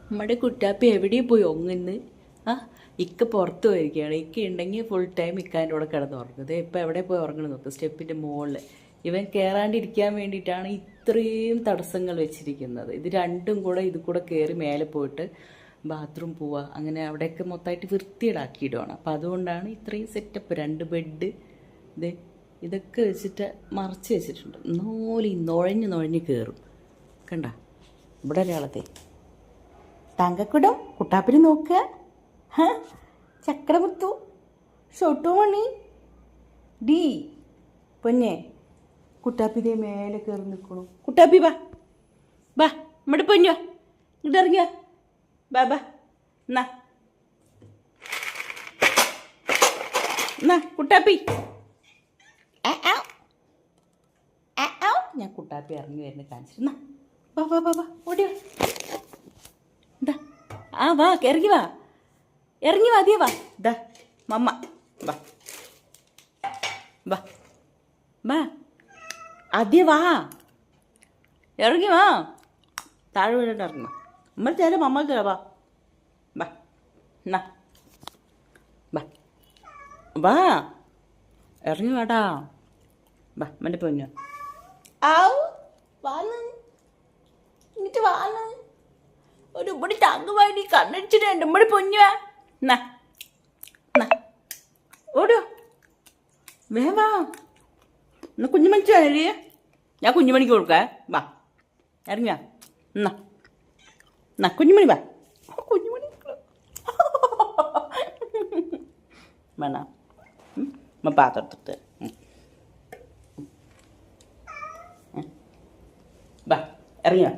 നമ്മുടെ കുട്ടാപ്പി എവിടെയും പോയി ഒങ്ങുന്ന്. ആ ഇക്ക പുറത്ത് പോയിരിക്കുകയാണ്. ഇക്ക ഉണ്ടെങ്കിൽ ഫുൾ ടൈം ഇക്കാൻ്റെ കൂടെ കിടന്ന് ഉറങ്ങുന്നത്. ഇപ്പം എവിടെ പോയി ഉറങ്ങണം നോക്ക്, സ്റ്റെപ്പിൻ്റെ മുകളിൽ. ഇവൻ കയറാണ്ടിരിക്കാൻ വേണ്ടിയിട്ടാണ് ഇത്രയും തടസ്സങ്ങൾ വെച്ചിരിക്കുന്നത്. ഇത് രണ്ടും കൂടെ ഇത് കൂടെ കയറി മേലെ പോയിട്ട് ബാത്റൂം പോവുക, അങ്ങനെ അവിടെയൊക്കെ മൊത്തമായിട്ട് വൃത്തിയിടാക്കിയിടുവാണ്. അപ്പം അതുകൊണ്ടാണ് ഇത്രയും സെറ്റപ്പ്. 2 ബെഡ് ഇത് ഇതൊക്കെ വെച്ചിട്ട് മറച്ച് വെച്ചിട്ടുണ്ട്. നുഴഞ്ഞ് കയറും. കണ്ട ഇവിടെ ഒരാളത്തെ തങ്കക്കുടം കുട്ടാപ്പിന് നോക്കുക. ചക്രമുത്തു ഷൊട്ടുമണി ഡി പൊന്നെ കുട്ടാപ്പി ഇതേ മേലെ കയറി നിൽക്കണു. കുട്ടാപ്പി ബാ ബാ നമ്മുടെ പൊന്നു ഇങ്ങോട്ട് ഇറങ്ങിയ ബാ ബാ. എന്നാ എന്നാ കുട്ടാപ്പി ഞാൻ കുട്ടാപ്പി ഇറങ്ങി വരുന്ന കാണിച്ചിരുന്ന. വാ വാ വാ വാ ഓടിയോ. എന്താ ആ വാ ഇറങ്ങി വാ അതേ വാ. ദാ മമ്മ വാ വാ വാ അതേ വാ ഇറങ്ങി വാ. താഴെ വീണിട്ട് ഇറങ്ങി നമ്മൾ ചേരാ മമ്മക്ക് വാ വാ. എന്നാ വാ വാ ഇറങ്ങി വാടാ. വാ മൻ്റെ പൊന്നു ആവ് വാന്ന് എന്നിട്ട് വാന്ന് ഒരു ഇവിടെ തങ്ങുവാടി കണ്ണടിച്ചിട്ടുണ്ട്. ഇവിടെ പൊന്നുവാ. എന്നാ എന്നാ ഓടോ വേവാ. എന്നാ കുഞ്ഞുമണിക്ക് വേണേ, ഞാൻ കുഞ്ഞുമണിക്ക് കൊടുക്ക. വാ ഇറങ്ങിയാ. എന്നാ എന്നാ കുഞ്ഞുമണി വാ. കുഞ്ഞുമണി വേണ പാത്രത്തിട്ട് വാ ഇറങ്ങിയാ.